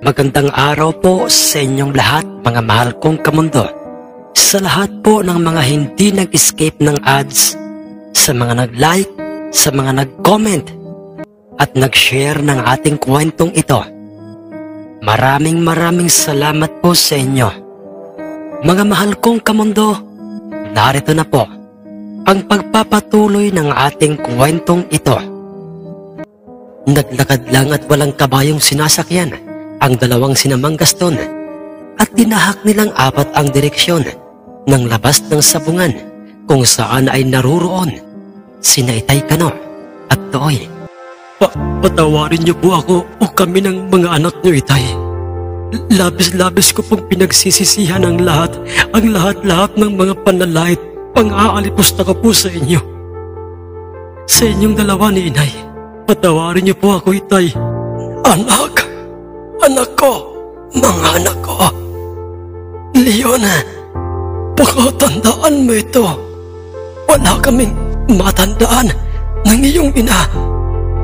Magandang araw po sa inyong lahat, mga mahal kong kamundo. Sa lahat po ng mga hindi nag-escape ng ads, sa mga nag-like, sa mga nag-comment, at nag-share ng ating kwentong ito. Maraming salamat po sa inyo. Mga mahal kong kamundo, narito na po ang pagpapatuloy ng ating kwentong ito. Naglakad lang at walang kabayong sinasakyan ang dalawang sinamang Gaston at tinahak nilang apat ang direksyon ng labas ng sabungan kung saan ay naruroon sina Itay Kano at Tooy. Patawarin niyo po ako o kami ng mga anak niyo, Itay. Labis ko pong pinagsisisihan ang lahat ng mga panlalait, pang-aalipusta ko po sa inyo. Sa inyong dalawa ni Inay, patawarin niyo po ako, Itay. Anak ko, mga anak ko. Leon, pakatandaan mo ito. Wala kaming matandaan ng iyong ina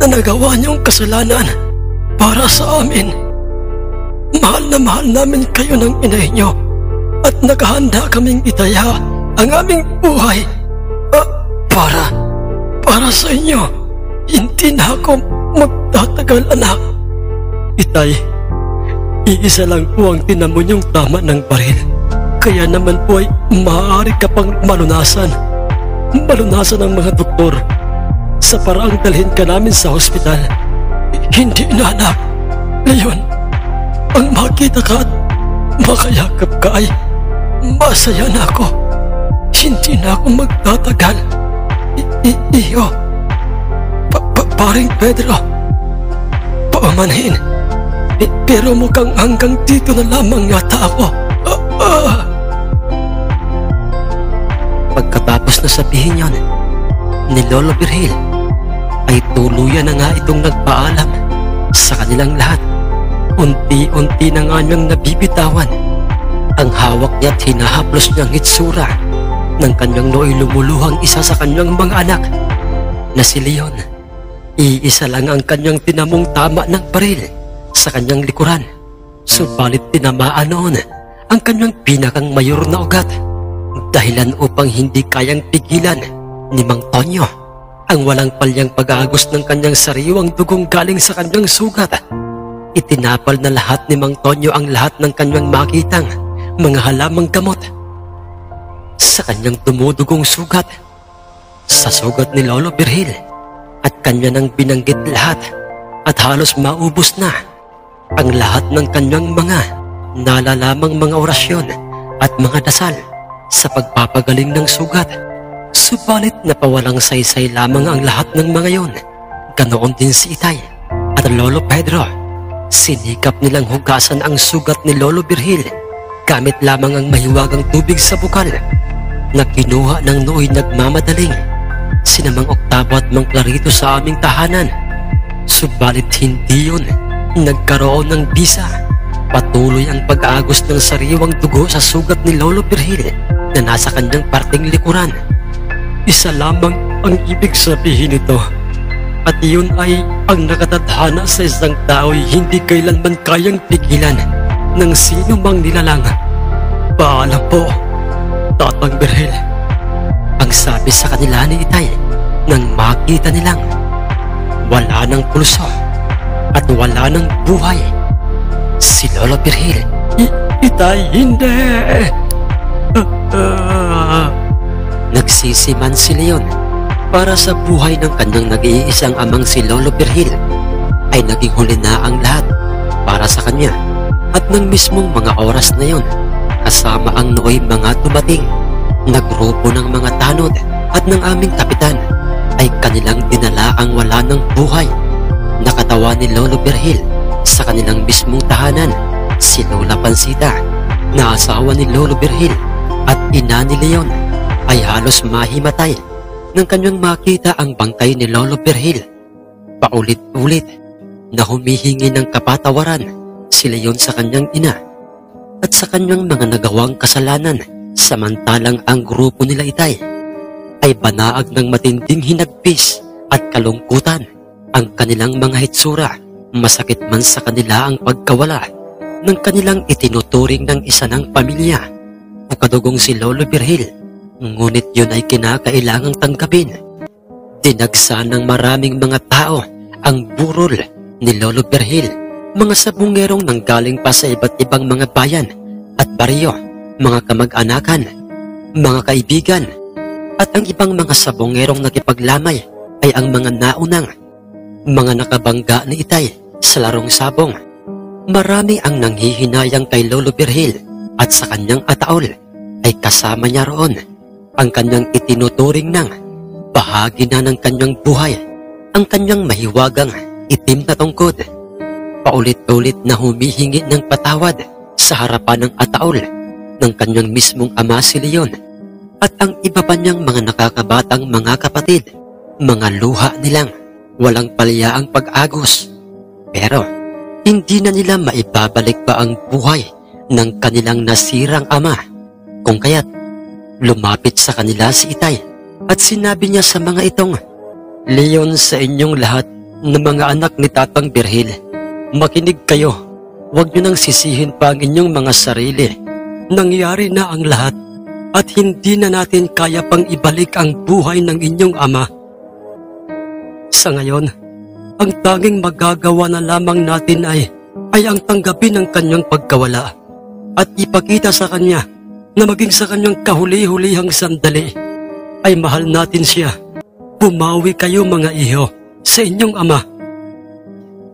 na nagawa niyong kasalanan para sa amin. Mahal na mahal namin kayo ng inay niyo at naghahanda kaming itaya ang aming buhay para sa inyo. Hindi na ako magtatagal, anak. Itay, iisa lang po ang tinamo niyong tama ng baril. Kaya naman po ay maaari ka pang malunasan ng mga doktor sa paraang dalhin ka namin sa ospital. Hindi na, anak. Leon, ang makita ka at makayakap ka ay masaya na ako. Hindi na ako magtatagal. Iyo, paring Pedro, paumanhin. Pero mukhang hanggang dito na lamang yata ako. Pagkatapos na sabihin yon ni Lolo Virgil, ay tuluyan na nga itong nagpaalam sa kanilang lahat. Unti-unti na nga niyang nabibitawan ang hawak niya at hinahaplos niyang hitsura ng kanyang nooy lumuluhang isa sa kanyang mga anak na si Leon. Iisa lang ang kanyang tinamong tama ng baril sa kanyang likuran, subalit tinamaan noon ang kanyang pinakang mayor na ugat, dahilan upang hindi kayang pigilan ni Mang Tonyo ang walang palyang pag-aagos ng kanyang sariwang dugong galing sa kanyang sugat. Itinapal na lahat ni Mang Tonyo ang lahat ng kanyang makitang mga halamang gamot sa kanyang dumudugong sugat, sa sugat ni Lolo Virgil, at kanya nang binanggit lahat at halos maubos na ang lahat ng kanyang mga nalalamang mga orasyon at mga dasal sa pagpapagaling ng sugat. Subalit napawalang saysay lamang ang lahat ng mga yon. Ganoon din si Itay at Lolo Pedro. Sinikap nilang hugasan ang sugat ni Lolo Virgil gamit lamang ang mahiwagang tubig sa bukal na kinuha ng nooy nagmamadaling sina Mang Octavo at Mang Clarito sa aming tahanan. Subalit hindi yun nagkaroon ng bisa. Patuloy ang pag-aagos ng sariwang dugo sa sugat ni Lolo Virgil na nasa kanyang parteng likuran. Isa lamang ang ibig sabihin nito, at iyon ay ang nakatadhana sa isang tao'y hindi kailanman kayang pigilan ng sino mang nilalang. Paalam po, Tatang Virgil, ang sabi sa kanila ni Itay nang makita nilang wala ng pulso at wala ng buhay si Lolo Virgil. Itay, hindi! Nagsisiman si Leon para sa buhay ng kanyang nag-iisang amang si Lolo Virgil. Ay naging huli na ang lahat para sa kanya, at ng mismong mga oras na yon, kasama ang nooy mga dumating na grupo ng mga tanod at ng aming kapitan, ay kanilang dinala ang wala ng buhay na katawan ni Lolo Virgil sa kanilang mismong tahanan. Si Lola Pansita, na asawa ni Lolo Virgil at ina ni Leon, ay halos mahimatay nang kanyang makita ang bangkay ni Lolo Virgil. Paulit-ulit na humihingi ng kapatawaran si Leon sa kanyang ina at sa kanyang mga nagawang kasalanan, samantalang ang grupo nila Itay ay banaag ng matinding hinagpis at kalungkutan ang kanilang mga hitsura. Masakit man sa kanila ang pagkawala ng kanilang itinuturing ng isa ng pamilya o kadugong si Lolo Birhil, ngunit yun ay kinakailangang tanggapin. Dinagsa ng maraming mga tao ang burol ni Lolo Birhil, mga sabungerong nanggaling pa sa iba't ibang mga bayan at baryo, mga kamag-anakan, mga kaibigan, at ang ibang mga sabungerong nakipaglamay ay ang mga naunang mga nakabangga ni Itay sa larong sabong. Marami ang nanghihinayang kay Lolo Birhil at sa kanyang ataol ay kasama niya roon ang kanyang itinuturing ng bahagi na ng kanyang buhay, ang kanyang mahiwagang itim na tungkod. Paulit-ulit na humihingi ng patawad sa harapan ng ataol ng kanyang mismong ama si Leon at ang iba pa niyang mga nakakabatang mga kapatid, mga luha nilang walang palyaang pag-agos. Pero hindi na nila maibabalik pa ang buhay ng kanilang nasirang ama, kung kaya't lumapit sa kanila si Itay at sinabi niya sa mga itong, "Leon, sa inyong lahat na mga anak ni Tatang Birhil, makinig kayo. Huwag niyo nang sisihin pa ang inyong mga sarili. Nangyari na ang lahat at hindi na natin kaya pang ibalik ang buhay ng inyong ama. Sa ngayon, ang tanging magagawa na lamang natin ay ang tanggapin ang kanyang pagkawala at ipakita sa kanya na maging sa kanyang kahuli-hulihang sandali ay mahal natin siya. Bumawi kayo mga iho sa inyong ama.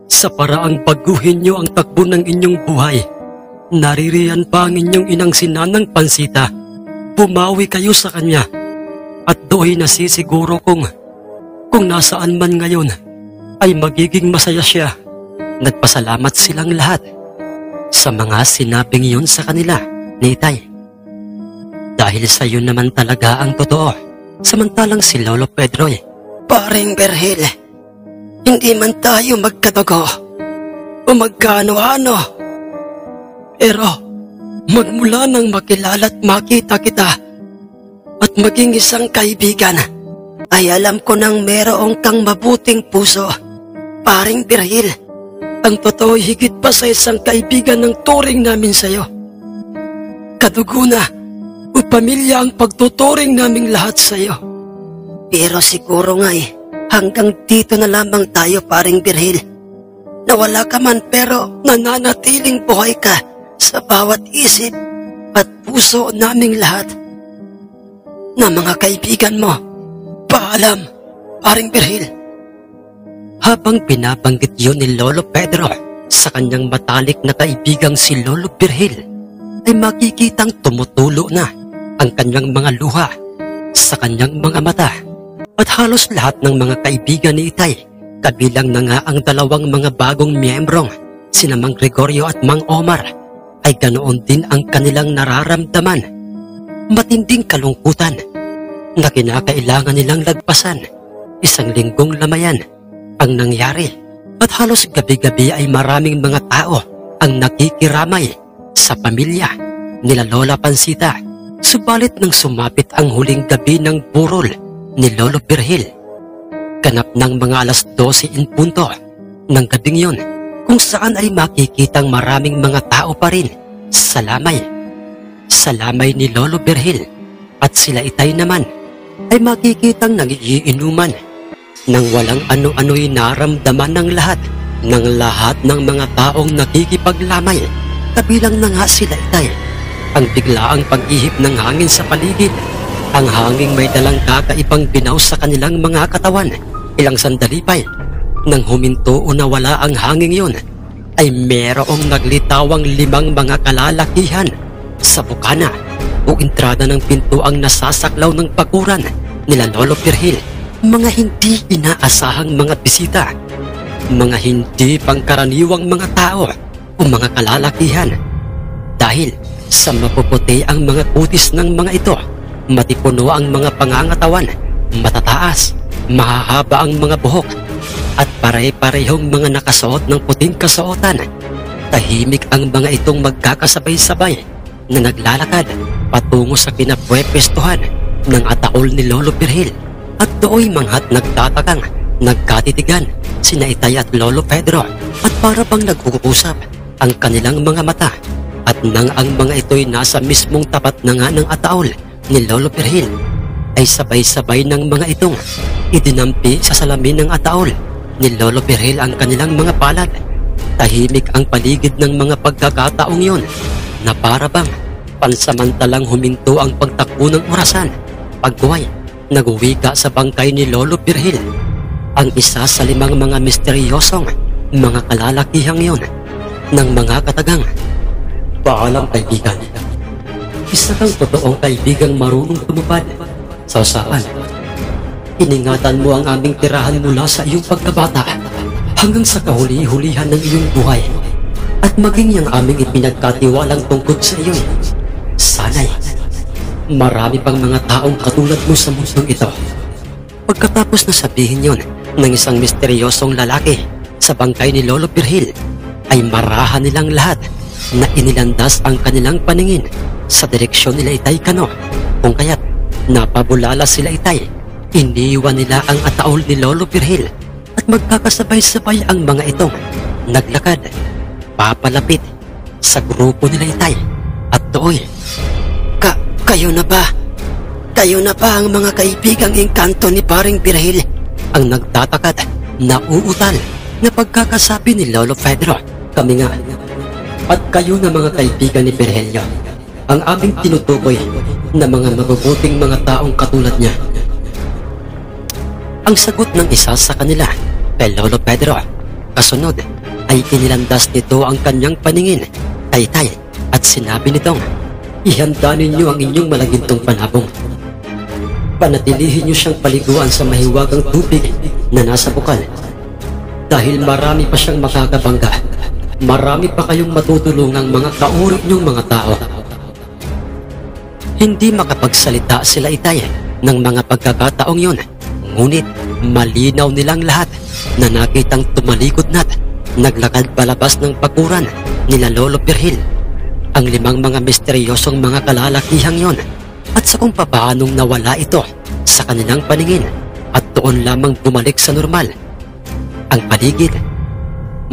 Sa paraang baguhin niyo ang takbo ng inyong buhay, naririyan pa ang inyong inang sinanang Pansita. Bumawi kayo sa kanya at do'y nasisiguro kung nasaan man ngayon ay magiging masaya siya." Nagpasalamat silang lahat sa mga sinabing yun sa kanila ni Itay. "Dahil sa yun naman talaga ang totoo." Samantalang si Lolo Pedro'y, "Paring Birhil, hindi man tayo magkadugo o magkaano-ano, pero magmula nang makilala at makita kita at maging isang kaibigan, ay alam ko nang merong kang mabuting puso. Paring Birhil, ang totoo higit pa sa isang kaibigan ng turing namin sa'yo. Kadugo na o pamilya ang pagtuturing naming lahat sa'yo. Pero siguro nga hanggang dito na lamang tayo, Paring Birhil. Nawala ka man pero nananatiling buhay ka sa bawat isip at puso naming lahat. Na mga kaibigan mo, paalam, Paring Birhil." Habang binabanggit yun ni Lolo Pedro sa kanyang matalik na kaibigang si Lolo Birhil, ay makikitang tumutulo na ang kanyang mga luha sa kanyang mga mata. At halos lahat ng mga kaibigan ni Itay, kabilang na nga ang dalawang mga bagong miyembrong, sina Mang Gregorio at Mang Omar, ay ganoon din ang kanilang nararamdaman. Matinding kalungkutan na kinakailangan nilang lagpasan. Isang linggong lamayan ang nangyari at halos gabi-gabi ay maraming mga tao ang nakikiramay sa pamilya nila Lola Pansita. Subalit nang sumapit ang huling gabi ng burol ni Lolo Birhil, ganap ng mga alas 12 in punto ng gabing yun, kung saan ay makikitang maraming mga tao pa rin sa lamay. Sa lamay ni Lolo Birhil at sila Itay naman ay makikitang nagiinuman nang walang ano-ano'y naramdaman ng lahat ng mga taong nakikipaglamay, kabilang na nga sila Itay. Ang biglaang pag-ihip ng hangin sa paligid, ang hanging may dalang kakaibang binaw sa kanilang mga katawan. Ilang sandali pa'y nang huminto o nawala ang hanging yun, ay merong naglitawang 5 mga kalalakihan sa bukana o entrada ng pinto ang nasasaklaw ng paguran nila Lolo Birhil. Mga hindi inaasahang mga bisita, mga hindi pangkaraniwang mga tao o mga kalalakihan. Dahil sa mapuputi ang mga kutis ng mga ito, matipuno ang mga pangangatawan, matataas, mahahaba ang mga buhok, at pare-parehong mga nakasuot ng puting kasuotan. Tahimik ang mga itong magkakasabay-sabay na naglalakad patungo sa pinapwepestuhan ng ataol ni Lolo Birhil. At dooy manghat nagtatakang, nagkatitigan sina Itay at Lolo Pedro, at para bang nag-uusap ang kanilang mga mata at nang ang mga ito'y nasa mismong tapat na nga ng ataol ni Lolo Virgil, ay sabay-sabay ng mga itong idinampi sa salamin ng ataol ni Lolo Virgil ang kanilang mga palad. Tahimik ang paligid ng mga pagkakataong yon na para bang pansamantalang huminto ang pagtakbo ng orasan. Pagkuway, nagwika sa bangkay ni Lolo Virgil ang isa sa 5 mga misteryosong mga kalalakihang yon ng mga katagang, "Paalam kaibigan, isa kang totoong kaibigang marunong tumupad sa usapan. Iningatan mo ang aming tirahan mula sa iyong pagkabata hanggang sa kahuli-hulihan ng iyong buhay at maging yung aming ipinagkatiwalang tungkod sa iyo. Sana'y marami pang mga taong katulad mo sa mundong ito." Pagkatapos na sabihin yon ng isang misteryosong lalaki sa bangkay ni Lolo Virgil, ay marahan nilang lahat na inilandas ang kanilang paningin sa direksyon nila Itay Cano, kung kaya't napabulala sila Itay. Iniwan nila ang ataol ni Lolo Virgil at magkakasabay-sabay ang mga itong naglakad papalapit sa grupo nila Itay at doon, Kayo na ba? Kayo na ba ang mga kaibigang engkanto ni Paring Virgil?" Ang nagtatakat na uutal na pagkakasabi ni Lolo Pedro. "Kami nga. At kayo na mga kaibigan ni Virgilio, ang aming tinutukoy na mga mabubuting mga taong katulad niya." Ang sagot ng isa sa kanila kay Lolo Pedro, kasunod ay inilandas nito ang kanyang paningin kay Itay at sinabi nitong, "Ihanda ninyo ang inyong malagintong panabong. Panatilihin niyo siyang paliguan sa mahiwagang tubig na nasa bukal. Dahil marami pa siyang makakabangga. Marami pa kayong matutulungang mga kauri niyong mga tao." Hindi makapagsalita sila Itay ng mga pagkakataong yun, ngunit malinaw nilang lahat na nakitang tumalikod na't naglakad palabas ng pakuran nila Lolo Virgil ang 5 mga misteryosong mga kalalakihang yon, at sa kung papaanong nawala ito sa kanilang paningin at doon lamang bumalik sa normal ang paligid.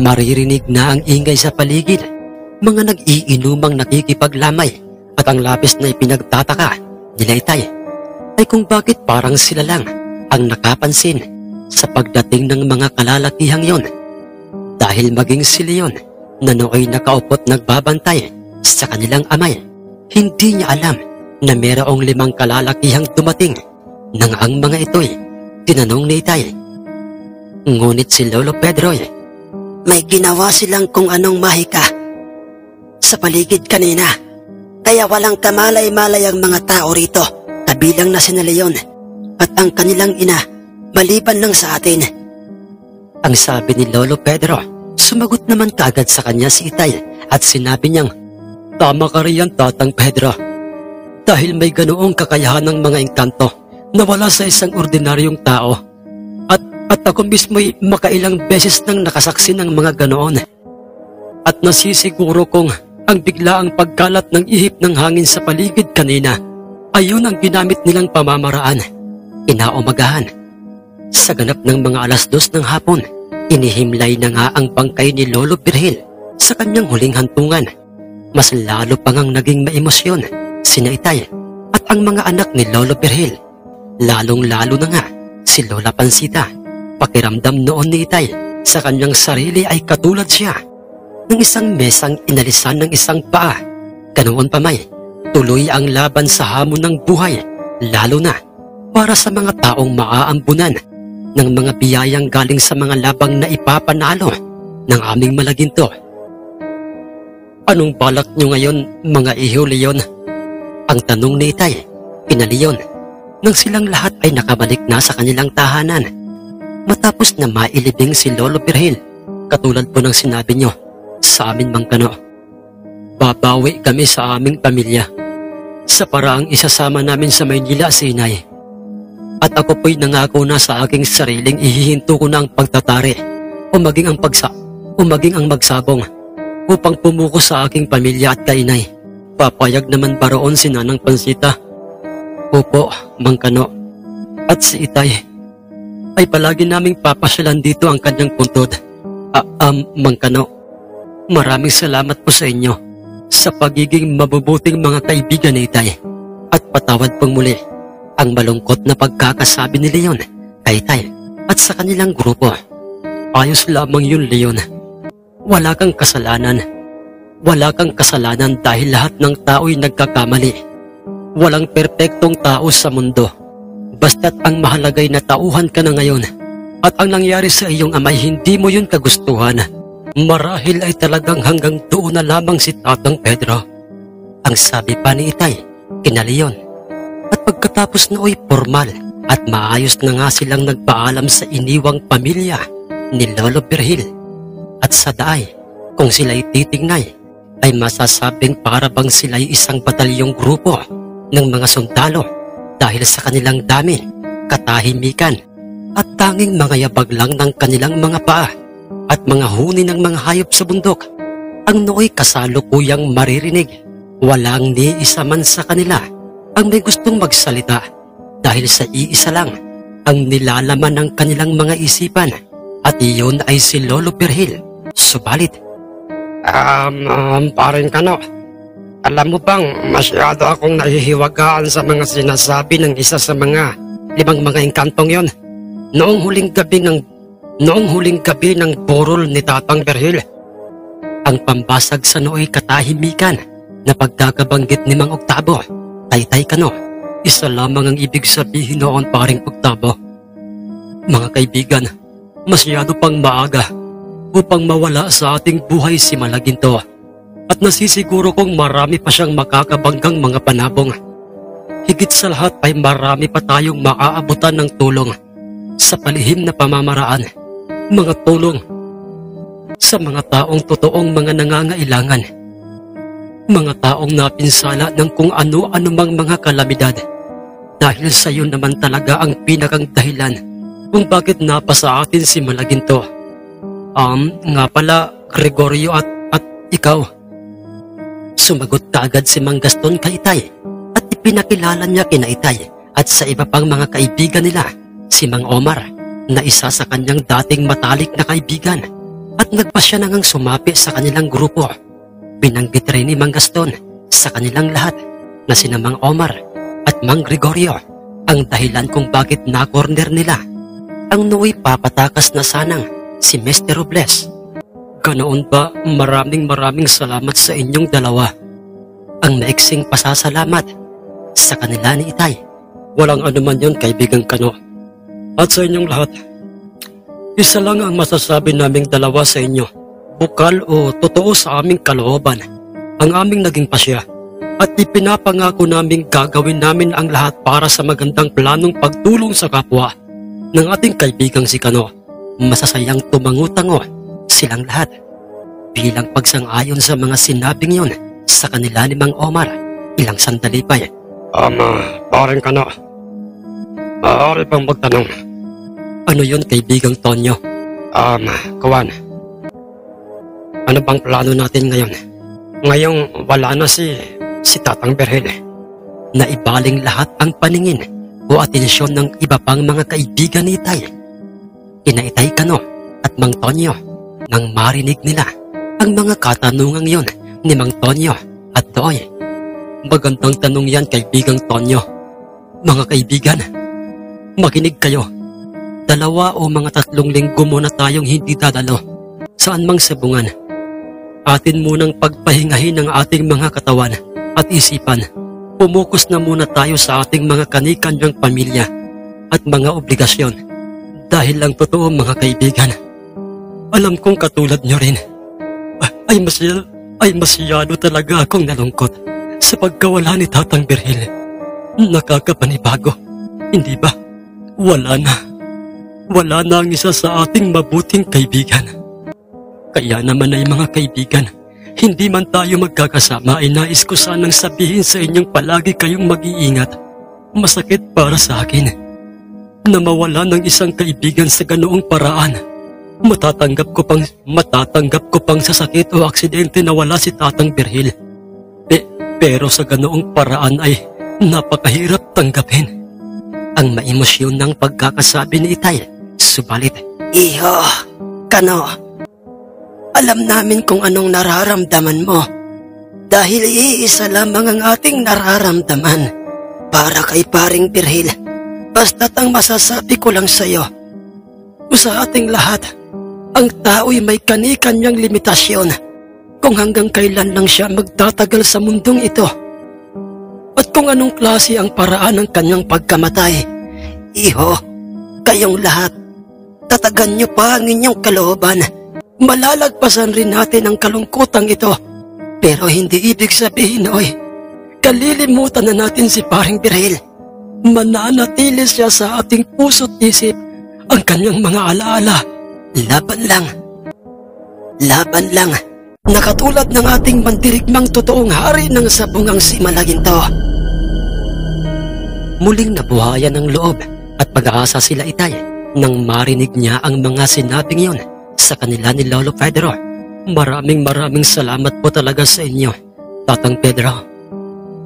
Maririnig na ang ingay sa paligid, mga nag-iinumang nakikipaglamay, at ang labis na ipinagtataka nila Itay ay kung bakit parang sila lang ang nakapansin sa pagdating ng mga kalalakihang yon, dahil maging sila yon na nooy nakaupot nagbabantay sa kanilang amay, hindi niya alam na mayroong 5 kalalakihang dumating. Nang ang mga ito'y tinanong ni Itay, ngunit si Lolo Pedro, "May ginawa silang kung anong mahika sa paligid kanina, kaya walang kamalay-malay ang mga tao rito, kabilang na si Leon at ang kanilang ina, maliban lang sa atin." Ang sabi ni Lolo Pedro, sumagot naman kaagad sa kanya si Itay at sinabi niyang, "Tama ka riyan, Tatang Pedro. Dahil may ganoong kakayahan ng mga engkanto na wala sa isang ordinaryong tao. At ako mismo'y makailang beses nang nakasaksi ng mga ganoon. At nasisiguro kong ang biglaang pagkalat ng ihip ng hangin sa paligid kanina ay yun ang ginamit nilang pamamaraan." Inaumagahan, sa ganap ng mga 2:00 ng hapon, inihimlay na nga ang bangkay ni Lolo Virgil sa kanyang huling hantungan. Mas lalo pang ang naging maemosyon sina Itay at ang mga anak ni Lolo Virgil. Lalong-lalo na nga si Lola Pansita. Pakiramdam noon ni Itay sa kanyang sarili ay katulad siya ng isang mesang inalisan ng isang paa. Ganoon pa may, tuloy ang laban sa hamon ng buhay, lalo na para sa mga taong maaambunan ng mga biyayang galing sa mga labang na ipapanalo ng aming malaginto. "Anong balak nyo ngayon, mga iho Leon?" ang tanong ni Itay kina Leon nang silang lahat ay nakabalik na sa kanilang tahanan. Matapos na mailibing si Lolo Virgil, katulad po ng sinabi nyo sa amin, Mang Cano, "Babawi kami sa aming pamilya sa paraang isasama namin sa Maynila si Inay. At ako po'y nangako na sa aking sariling ihihinto ko na ang pagtatari o maging ang magsabong upang pumuko sa aking pamilya at kay Inay. Papayag naman ba roon si Nanang Pansita?" "Opo, Mang Cano. At si Itay ay palagi naming papasyalan dito ang kanyang puntod." Mang Cano, Maraming salamat po sa inyo sa pagiging mabubuting mga kaibigan ni Itay. At patawad pong muli ang malungkot na pagkakasabi ni Leon kay Itay at sa kanilang grupo. Ayos lamang yun, Leon. Wala kang kasalanan. Wala kang kasalanan dahil lahat ng tao'y nagkakamali. Walang perpektong tao sa mundo. Basta't ang mahalagay na tauhan ka na ngayon at ang nangyari sa iyong amay hindi mo yun kagustuhan. Marahil ay talagang hanggang doon na lamang si Tatang Pedro. Ang sabi pa ni Itay kina Leon. At pagkatapos nooy formal at maayos na nga silang nagpaalam sa iniwang pamilya ni Lolo Virgil. At sa daay, kung sila'y titingnay, ay masasabing para bang sila'y isang batalyong grupo ng mga sundalo dahil sa kanilang dami, katahimikan at tanging mga yabag lang ng kanilang mga paa at mga huni ng mga hayop sa bundok ang nooy kasalukuyang maririnig. Walang ni isa man sa kanila ang may gustong magsalita dahil sa iisa lang ang nilalaman ng kanilang mga isipan at iyon ay si Lolo Virgil. Subalit, paring Kano, alam mo bang masyado akong nahihiwagaan sa mga sinasabi ng isa sa mga 5 mga engkantong yon noong huling gabi ng burol ni Tatang Virgil. Ang pambasag sa nooy katahimikan na pagkakabanggit ni Mang Octavo, Taytay Kano, isa lamang ang ibig sabihin noon, paring Octavo. Mga kaibigan, masyado pang maaga upang mawala sa ating buhay si Malaginto at nasisiguro kong marami pa siyang makakabanggang mga panabong. Higit sa lahat ay marami pa tayong maaabutan ng tulong sa palihim na pamamaraan, mga tulong sa mga taong totoong mga nangangailangan, mga taong napinsala ng kung ano-ano mang mga kalamidad. Dahil sa iyo naman talaga ang pinakang dahilan kung bakit napasa atin si Malaginto. Nga pala, Gregorio at ikaw. Sumagot kaagad si Mang Gaston kay Itay at ipinakilala niya kina Itay at sa iba pang mga kaibigan nila, si Mang Omar na isa sa kanyang dating matalik na kaibigan at nagpasya na ngang sumapi sa kanilang grupo. Binanggit rin ni Mang Gaston sa kanilang lahat na sina Mang Omar at Mang Gregorio ang dahilan kung bakit na-corner nila ang nooy papatakas na sanang si Mr. Robles. Ganoon ba? Maraming salamat sa inyong dalawa. Ang maiksing pasasalamat sa kanila ni Itay. Walang anuman yon, kaibigang Kano. At sa inyong lahat, isa lang ang masasabi naming dalawa sa inyo. Bukal o totoo sa aming kalooban ang aming naging pasya. At ipinapangako naming gagawin namin ang lahat para sa magandang planong pagtulong sa kapwa ng ating kaibigang si Kano. Masasayang tumango-tango silang lahat bilang pagsang-ayon sa mga sinabing yon sa kanila ni Mang Omar. Ilang sandali pa paring Kano, maaari bang magtanong? Ano yon, kaibigang Tonyo? Kawan, ano bang plano natin ngayon? Ngayong wala na si Tatang Virgil. Naibaling lahat ang paningin o atensyon ng iba pang mga kaibigan ni Itay. Kina Itay Kano at Mang Tonyo nang marinig nila ang mga katanungang yon ni Mang Tonyo at Doy. Magandang tanong yan, kaibigang Tonyo. Mga kaibigan, makinig kayo. 2 o mga 3 linggo muna tayong hindi dadalo saan mang sabungan. Atin munang pagpahingahin ang ating mga katawan at isipan. Pumukus na muna tayo sa ating mga kanikanyang pamilya at mga obligasyon. Dahil lang totoo, mga kaibigan, alam kong katulad nyo rin, ay masyado talaga akong nalungkot sa pagkawala ni Tatang Virgil. Nakakapanibago, hindi ba? Wala na ang isa sa ating mabuting kaibigan. Kaya naman ay mga kaibigan, hindi man tayo magkakasama ay nais ko sanang sabihin sa inyong palagi kayong mag-iingat. Masakit para sa akin na mawala ng isang kaibigan sa ganoong paraan. Matatanggap ko pang sa sakit o aksidente na wala si Tatang Virgil. Pero sa ganoong paraan ay napakahirap tanggapin. Ang maemosyon ng pagkakasabi ni Itay. Subalit, Iho, Kano, Alam namin kung anong nararamdaman mo. Dahil iisa lamang ang ating nararamdaman para kay paring Birhil. Basta't ang masasabi ko lang sa'yo, sa ating lahat, ang tao'y may kani-kanyang limitasyon kung hanggang kailan lang siya magtatagal sa mundong ito. At kung anong klase ang paraan ng kanyang pagkamatay. Iho, kayong lahat, tatagan niyo pa ang inyong kalooban. Malalagpasan rin natin ang kalungkutang ito. Pero hindi ibig sabihin, kalilimutan na natin si paring Birhil. Mananatili siya sa ating puso't isip ang kanyang mga alaala. Laban lang. Laban lang. Nakatulad ng ating mandirigmang totoong hari ng sabungang si Malaginto. Muling nabuhayan ng loob at pag-aasa sila Itay nang marinig niya ang mga sinabing yun sa kanila ni Lolo Pedro. Maraming salamat po talaga sa inyo, Tatang Pedro.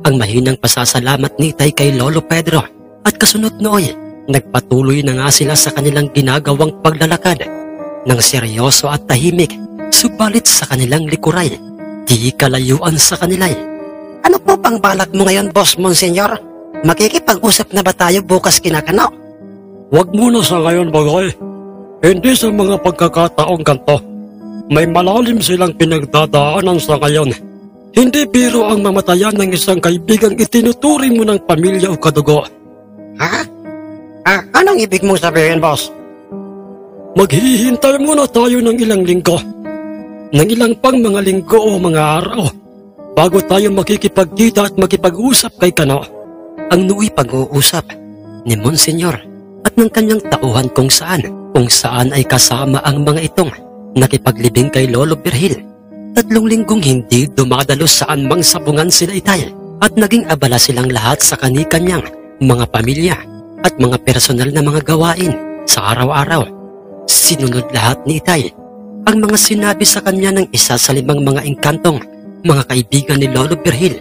Ang mahinang pasasalamat ni Itay kay Lolo Pedro at kasunod nooy, nagpatuloy na nga sila sa kanilang ginagawang paglalakad ng seryoso at tahimik, subalit sa kanilang likuray, di kalayuan sa kanila. Ano po pang balak mo ngayon, Boss Monsignor? Makikipag-usap na ba tayo bukas kinakano? Huwag muna sa ngayon, Bagay. Hindi sa mga pagkakataong ganto. May malalim silang pinagdadaanan sa ngayon. Hindi biro ang mamatayan ng isang kaibigang itinuturing mo ng pamilya o kadugo. Ha? Anong ibig mong sabihin, boss? Maghihintay muna tayo ng ilang linggo. Ng ilang pang mga linggo o mga araw bago tayo makikipagkita at makipag-usap kay Kano. Ang nuwi pag-uusap ni Monsignor at ng kanyang tauhan kung saan ay kasama ang mga itong nakipaglibing kay Lolo Birhil. 3 linggong hindi dumadalo saan mang sabungan sila Itay at naging abala silang lahat sa kani-kanyang mga pamilya at mga personal na mga gawain sa araw-araw. Sinunod lahat ni Itay ang mga sinabi sa kanya ng isa sa 5 mga engkantong mga kaibigan ni Lolo Birhil.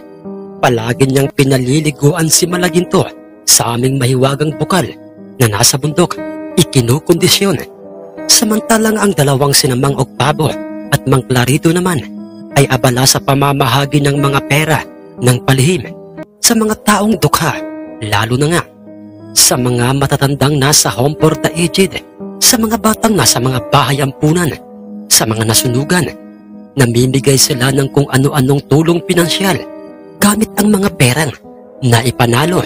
Palagi niyang pinaliliguan si Malaginto sa aming mahiwagang bukal na nasa bundok, ikinukondisyon. Samantalang ang 2 sinamang Octavo at Mang Clarito naman ay abala sa pamamahagi ng mga pera ng palihim sa mga taong dukha, lalo na nga sa mga matatandang nasa home for the aged, sa mga batang nasa mga bahay ampunan, sa mga nasunugan. Namimigay sila ng kung ano-anong tulong pinansyal gamit ang mga perang na ipanalo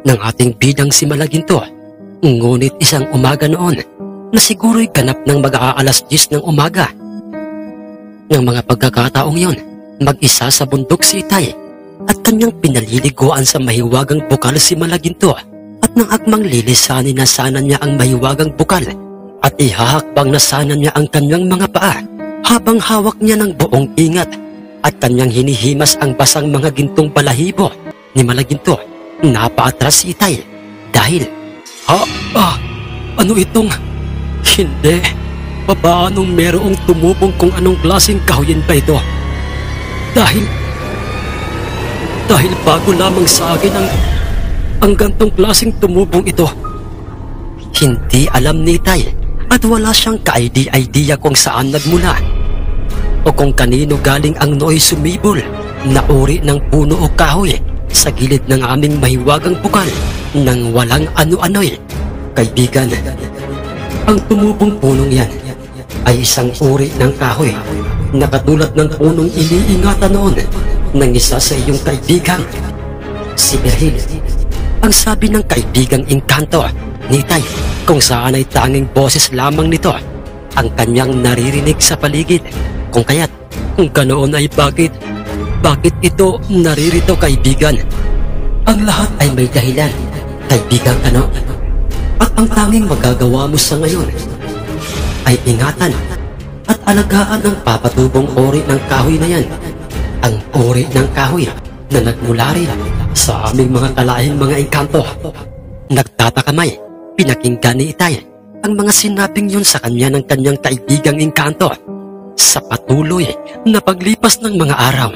ng ating bidang si Malaginto. Ngunit isang umaga noon na siguro'y ganap ng mag-aalas 10 ng umaga. Ng mga pagkakataong yon, mag-isa sa bundok si Itay at kanyang pinaliliguan sa mahiwagang bukal si Malaginto at nang akmang lilisanin na sana niya ang mahiwagang bukal at ihahakbang na sana niya ang kanyang mga paa habang hawak niya ng buong ingat at kanyang hinihimas ang basang mga gintong balahibo ni Malaginto. Napaatras si Itay dahil, ano itong... Hindi. Papaanong merong tumubong kung anong klaseng kahoyin ba ito? Dahil bago lamang sa akin ang gantong klaseng tumubong ito. Hindi alam ni Itay at wala siyang ka-idea kung saan nagmula o kung kanino galing ang nooy sumibol na uri ng puno o kahoy sa gilid ng aming mahiwagang bukal nang walang ano-ano'y. Kaibigan, ang tumubong punong yan ay isang uri ng kahoy na katulad ng punong iniingatan noon ng isa sa iyong kaibigan, si Birhil. Ang sabi ng kaibigang engkanto ni Itay kung saan ay tanging boses lamang nito ang kanyang naririnig sa paligid. Kung kaya't kung ganoon ay bakit ito naririto, kaibigan? Ang lahat ay may dahilan, kaibigang Kano. At ang tanging magagawa mo sa ngayon ay ingatan at alagaan ang papatubong ori ng kahoy na yan. Ang ori ng kahoy na nagmula rin sa aming mga kalahing mga engkanto. Nagtatakamay, pinakinggan ni Itay ang mga sinabing yun sa kanya ng kanyang kaibigang engkanto. Sa patuloy na paglipas ng mga araw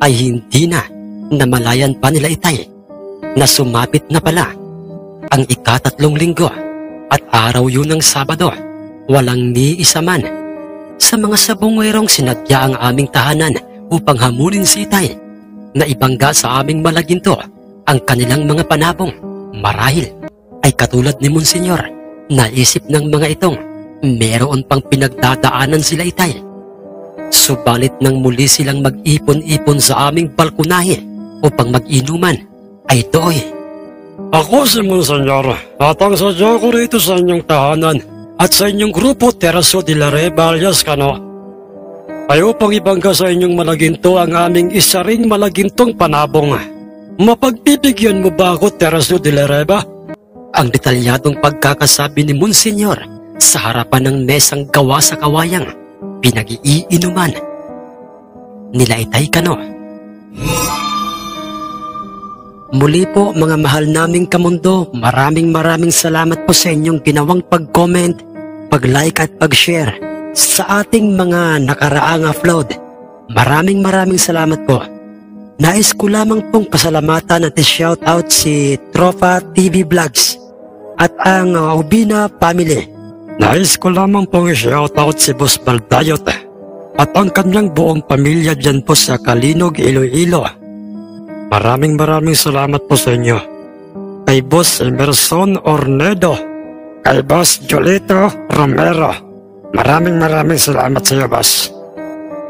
ay hindi na namalayan pa nila Itay na sumapit na pala ang 3 linggo at araw yun ng Sabado. Walang ni isa man sa mga sabongwerong sinadya ang aming tahanan upang hamunin si Itay na ibangga sa aming malaginto ang kanilang mga panabong. Marahil ay katulad ni Monsenyor, naisip ng mga itong meron pang pinagdadaanan sila Itay. Subalit nang muli silang mag-ipon-ipon sa aming balkonahe upang mag-inuman, ay doy. Ako si Monsenyor at ang sadya ko rito sa inyong tahanan at sa inyong grupo Teraso de la Reba alias Kano ay upang ibangga sa inyong malaginto ang aming isa ring malagintong panabong. Mapagbibigyan mo ba ako, Teraso de la Reba? Ang detalyadong pagkakasabi ni Monsenyor sa harapan ng mesang gawa sa kawayang pinag-iinuman nila Itay Kano. Muli po mga mahal naming kamundo, maraming salamat po sa inyong ginawang pag-comment, pag-like at pag-share sa ating mga nakaraang upload. Maraming salamat po. Nais ko lamang pong pasalamatan at i-shoutout si Tropa TV Vlogs at ang Ubina Family. Nais ko lamang pong i-shoutout si Boss Baldayot at ang kanyang buong pamilya dyan po sa Kalinog, Iloilo. Maraming salamat po sa inyo. Kay Boss Emerson Ornedo, kay Boss Jolito Romero, maraming salamat sa iyo, Boss.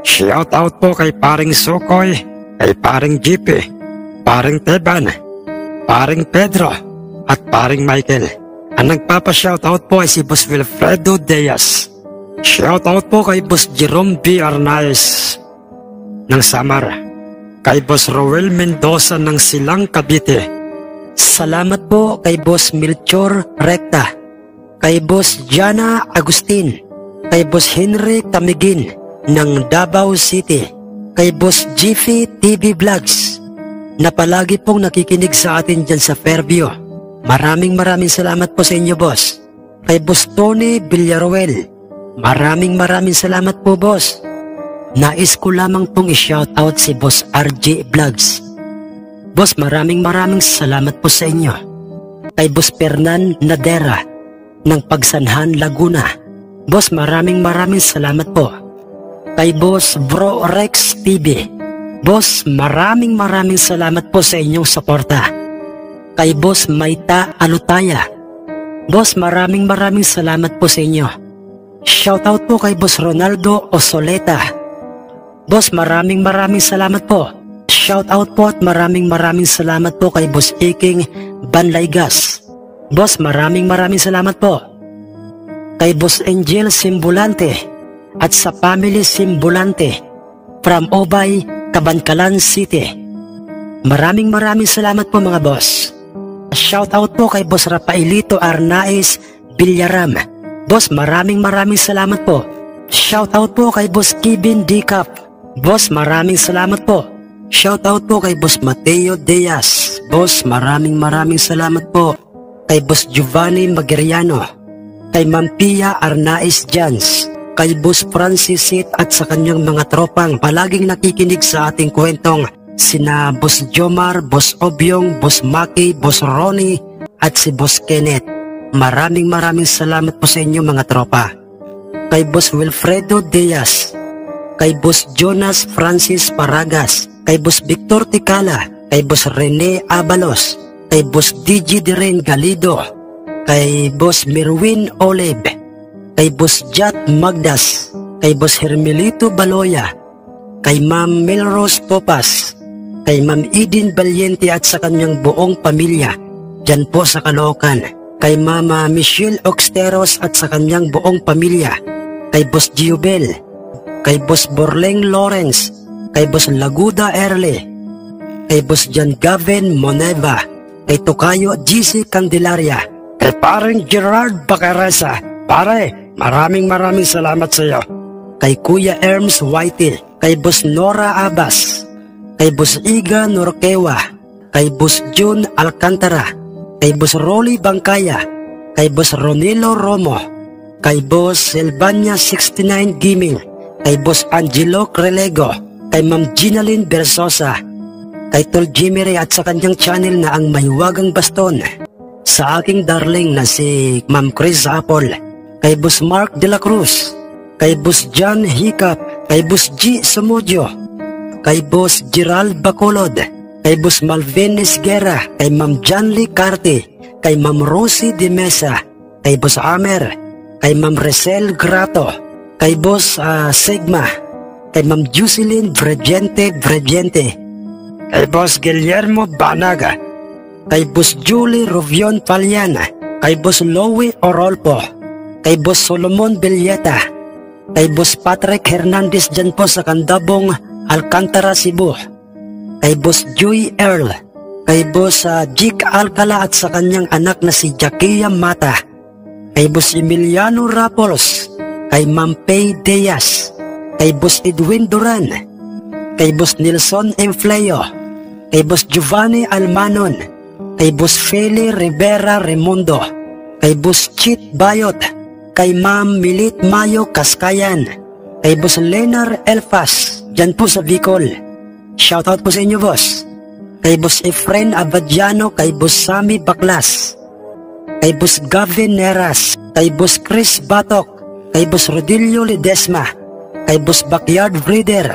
Shoutout po kay Paring Sukoy, kay Paring GP, Paring Teban, Paring Pedro, at Paring Michael. Ang nagpapa-shoutout po ay si Boss Wilfredo Diaz. Shoutout po kay Boss Jerome B. Arnaez ng Samar, kay Boss Roel Mendoza ng Silang, Cavite. Salamat po kay Boss Melchor Recta, kay Boss Jana Agustin, kay Boss Henry Tamigin ng Davao City, kay Boss Jiffy TV Vlogs na palagi pong nakikinig sa atin dyan sa Fairview. Maraming salamat po sa inyo, Boss. Kay Boss Tony Villaruel, maraming salamat po, Boss. Nais ko lamang pong i-shoutout si Boss RJ Vlogs. Boss, maraming salamat po sa inyo. Kay Boss Fernan Nadera ng Pagsanhan, Laguna. Boss, maraming salamat po. Kay Boss Bro Rex TV. Boss, maraming salamat po sa inyong suporta. Kay Boss Maita Alutaya. Boss, maraming salamat po sa inyo. Shoutout po kay Boss Ronaldo Osoleta. Boss, maraming salamat po. Shoutout po at maraming salamat po kay Boss Iking Banlaygas. Boss, maraming salamat po. Kay Boss Angel Simbulante at sa Family Simbulante from Obay, Cabancalan City. Maraming salamat po mga boss. Shoutout po kay Boss Rafaelito Arnaez Villaram. Boss, maraming salamat po. Shoutout po kay Boss Kevin Dicap. Boss, maraming salamat po. Shoutout po kay Boss Mateo Diaz. Boss, maraming salamat po. Kay Boss Giovanni Magiriano, kay Ma'am Pia Arnaez Jans, kay Boss Francis Sit at sa kanyang mga tropang palaging nakikinig sa ating kwentong, sina Boss Jomar, Boss Obyong, Boss Maki, Boss Ronnie at si Boss Kenneth. Maraming salamat po sa inyo mga tropa. Kay Boss Wilfredo Diaz, kay Boss Jonas Francis Paragas, kay Boss Victor Ticala, kay Boss Rene Abalos, kay Boss DJ Diren Galido, kay Boss Merwin Oleb, kay Boss Jat Magdas, kay Boss Hermelito Baloya, kay Ma'am Melrose Topas, kay Ma'am Edin Valiente at sa kanyang buong pamilya dyan po sa Caloocan, kay Mama Michelle Oxteros at sa kanyang buong pamilya, kay Boss Giobel, kay Boss Borleng Lawrence, kay Boss Laguda Erle, kay Boss John Gavin Moneva, kay Tokayo GC Candelaria, kay Paring Gerard Bacaresa. Pare, maraming salamat sa iyo. Kay Kuya Erms Whitey, kay Boss Nora Abbas, kay Boss Iga Norquewa, kay Boss June Alcantara, kay Boss Rolly Bangkaya, kay Boss Ronilo Romo, kay Boss Silvania 69 Gaming, kay Boss Angelo Crelego, kay Ma'am Ginaline Bersosa, kay Tol Jimmy Ray at sa kanyang channel na ang Mahiwagang Baston, sa aking darling na si Ma'am Chris Apple, kay Boss Mark De La Cruz, kay Boss John Hiccup, kay Boss G. Sumudio, kay Boss Gerald Bacolod, kay Boss Malvin Esguera, kay Ma'am Janly Carte, kay Ma'am Rosie de Mesa, kay Boss Amer, kay Ma'am Resel Grato, kay Boss Sigma, kay Ma'am Jocelyn Brediente, kay Boss Guillermo Banaga, kay Boss Julie Rubion Paliana, kay Boss Louie Orolpo, kay Boss Solomon Villeta, kay Boss Patrick Hernandez dyan po sa Candabong, Alcantara, Cebu, kay Boss Joy Earl, kay Boss Jik Alcala at sa kanyang anak na si Jackia Mata, kay Boss Emiliano Rapols, kay Ma'am Pay Diaz, kay Boss Edwin Duran, kay Boss Nelson Enfleo, kay Boss Giovanni Almanon, kay Boss Feli Rivera Remundo, kay Boss Chit Bayot, kay Ma'am Milit Mayo Kaskayan, kay Boss Lenar Elfas, dyan po sa Bicol. Shoutout po sa inyo, boss. Kay Boss Efren Abadiano, kay Boss Sammy Baklas, kay Boss Gavin Neras, kay Boss Chris Batok, kay Boss Rodilio Ledesma, kay Boss Backyard Breeder,